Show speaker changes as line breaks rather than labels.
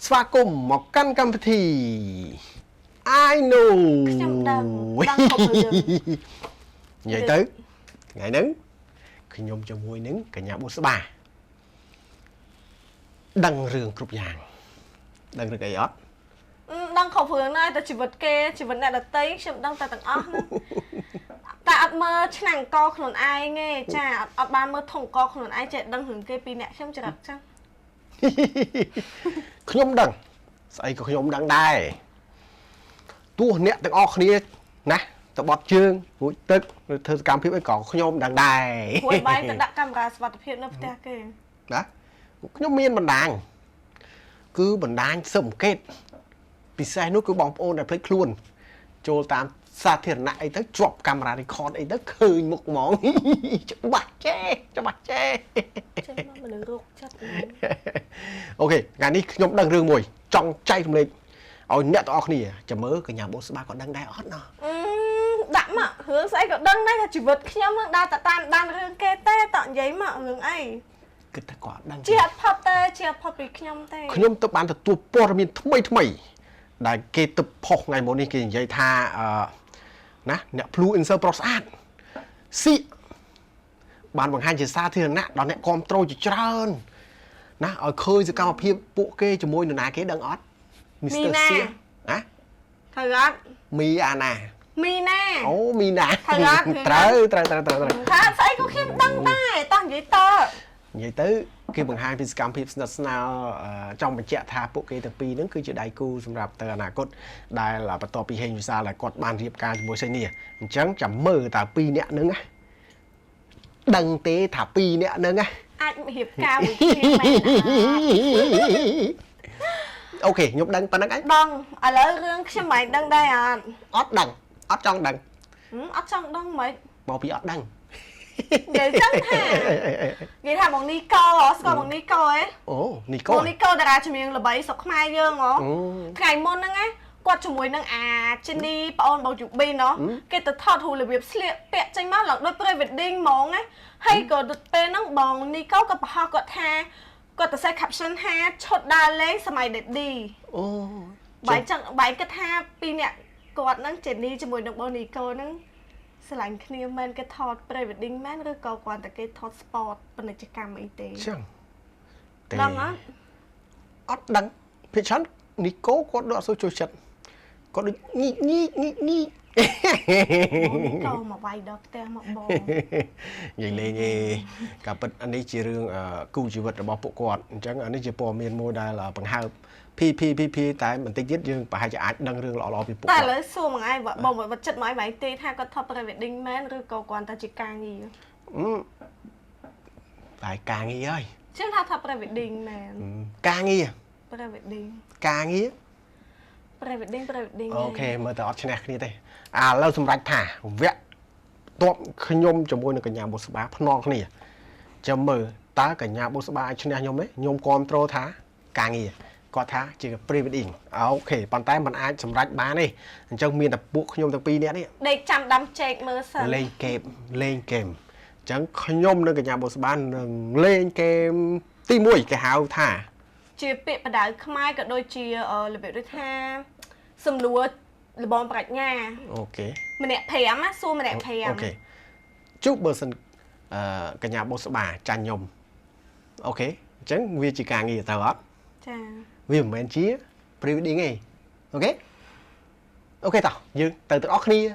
ស្វាគមន៍មកកាន់កម្មវិធី I know
ខ្ញុំដឹងគ្រប់រឿង
និយាយទៅថ្ងៃហ្នឹងខ្ញុំជាមួយនឹងកញ្ញាបុស្បាដឹងរឿងគ្រប់យ៉ាងដឹងរឿងអីអត់
ដឹងគ្រប់រឿងណាស់តែជីវិតគេជីវិតអ្នកដទៃខ្ញុំដឹងតែទាំងអស់ណាតែអត់មើលឆ្នាំងកខ្លួនឯងទេចាអត់បានមើលធុងកខ្លួនឯងចេះដឹងរឿងគេពីរអ្នកខ្ញុំចរិតចឹង
ខ្ញុំដឹងស្អីក៏ខ្ញុំដឹងដែរទោះអ្នកទាំងអស់គ្នាណាទៅបត់ជើងរួចទឹកឬធ្វើសកម្មភាពអីក៏ខ្ញុំដឹងដែរ
ហួយបាយទៅដាក់កាមេរ៉ាសុវត្ថិភាពនៅផ្ទះគេ
ណាខ្ញុំមានបណ្ដាញគឺបណ្ដាញស៊ើបអង្កេតពិសេសនោះគឺបងប្អូនដែលភ្លេចខ្លួនចូលតាមសាធារណៈអីទៅជាប់កាមេរ៉ា record អីទៅឃើញមុខហ្មងច្បាស់ចេះ
ចេះមកមនុស្សរោគចិត្ត
អូខេថ្ងៃនេះខ្ញុំដឹងរឿងមួយចង់ចែករំលែកឲ្យអ្នកទាំងអស់គ្នាចាំមើលកញ្ញាបុស្បាក៏ដឹងដែរអត់ណោះ
ដាក់មករឿងស្អីក៏ដឹងដែរថាជីវិតខ្ញុំនឹងដើរទៅតាមដានរឿងគេទេតនិយាយមករឿងអី
គិតថាគាត់ដឹង
ជាអត់ផុតទេជាអត់ផុតពីខ្ញុំទេ
ខ្ញុំទៅបានទទួលព័ត៌មានថ្មីដែលគេទៅផុសថ្ងៃមុននេះគេនិយាយថាណាអ្នកភ្លូអ៊ីនសើប្រុសស្អាតស៊ីបានបង្ហាញជាសាធារណៈដល់អ្នកគ្រប់ត្រូលជាច្រើនណាឲ្យឃើញសកម្មភាពពួកគេជាមួយនរណាគេដឹងអត់មីស្ទ័រសៀណា
ត្រូវអត់
មីអាណា
មីណា
អូមីណា
ត្រូវ
ថា
ស្អីក៏ខ្ញុំដឹងដែរតោះនិយាយត
និយាយទៅគេបង្ហាញពីសកម្មភាពស្និទ្ធស្នាលចង់បញ្ជាក់ថាពួកគេទាំងពីរហ្នឹងគឺជាដៃគូសម្រាប់ទៅអនាគតដែលបន្ទាប់ពីហេងវិសាលដែលគាត់បានរៀបការជាមួយសេនីអញ្ចឹងចាំមើលតើពីរនាក់ហ្នឹងណាដឹងទេថាពីរនាក់ហ្នឹងណា
អាចរៀបការមួយគ្នាមែន
អូខេខ្ញុំដឹងប៉ុណ្្នឹងឯង
ដឹងឥឡូវរឿងខ្ញុំមិនដឹងដែរ
អត់ដឹងអត់ចង់ដឹង
អត់ចង់ដឹងហ្មង
មកពីអត់ដឹង
និយាយចឹងថានិយាយថាបងនីកូស្គាល់បងនីកូហ៎
អូនីកូ
បងនីកូតារាចម្រៀងល្បីស្រុកខ្មែរយើងហ៎ថ្ងៃមុនហ្នឹងណាគាត់ជាមួយនឹងអាជីនីប្អូនបងជូប៊ីណគេទៅថតរូបរបៀបស្លៀកពាក់ចេញមកឡើងដូច pre wedding ហ្មងណាហើយក៏ពេលហ្នឹងបងនីកូក៏ប្រហោះគាត់ថាគាត់ទៅសេះ caption ថាឈុតដើរលេងសម័យ Daddy
អូ
បាយចឹងបាយគិតថាពីរអ្នកគាត់ហ្នឹងជីនីជាមួយនឹងបងនីកូហ្នឹងស្រឡាញ់គ្នាមែនគេថត pre wedding មែនឬក៏គាត់តែគេថត sport ពាណិជ្ជកម្មអីទេ
ចឹង
ដឹង
អត់ដឹងភាគច្រើននីកូគាត់ដូចអត់សូវចូលចិត្តគាត់ដូចញី
កូមកវាយដល់ផ្ទះមកបង
និយាយលេងឯងការពិតអានេះជារឿងគូជីវិតរបស់ពួកគាត់អញ្ចឹងអានេះជាព័ត៌មានមួយដែលបង្ហើបភីតែបន្តិចទៀតយើងប្រហែលជាអាចដឹងរឿងល្អៗពីពួក
គាត់តែឥឡូវសួរមួយឯងបងវត្តចិត្តមកឯងវាយទេថាគាត់ថត pre wedding មែនឬក៏គាត់តែជាការងារ
តែការងារហើយ
ខ្ញុំថាថត pre wedding មែន
ការងារ
pre wedding
ការងារ
pre wedding
អូខេមើលទៅអត់ឈ្នះគ្នាទេឥឡូវសម្រាប់ថាវគ្គតបខ្ញុំជាមួយនឹងកញ្ញាបុស្បាភ្នងគ្នាចាំមើលតើកញ្ញាបុស្បាអាចឈ្នះខ្ញុំទេខ្ញុំគ្រប់ត្រូលថាការងារគាត់ថាជា pre wedding អូខេប៉ុន្តែมันអាចសម្រេចបានទេអញ្ចឹងមានតែពួកខ្ញុំទាំងពីរនាក់នេះ
ដេកចាំដាំចេកមើលសិន
លេងហ្គេមអញ្ចឹងខ្ញុំនិងកញ្ញាបុស្បានឹងលេងហ្គេមទី1គេហៅថា
ជាពាក្យបដៅខ្មែរក៏ដូចជារបៀបដូចថាសំណួរលបងប្រាជ្ញា
អូខេ
ម្នាក់5ណាសួរម្នាក់5
អូខេជុះបើសិនកញ្ញាបុស្បាចាញ់ខ្ញុំអូខេអញ្ចឹងវាជាការងារទៅអត់
ចា
វាមិនមែនជា pre wedding ទេអូខេតោះយើងទៅទាំងអស់គ្នា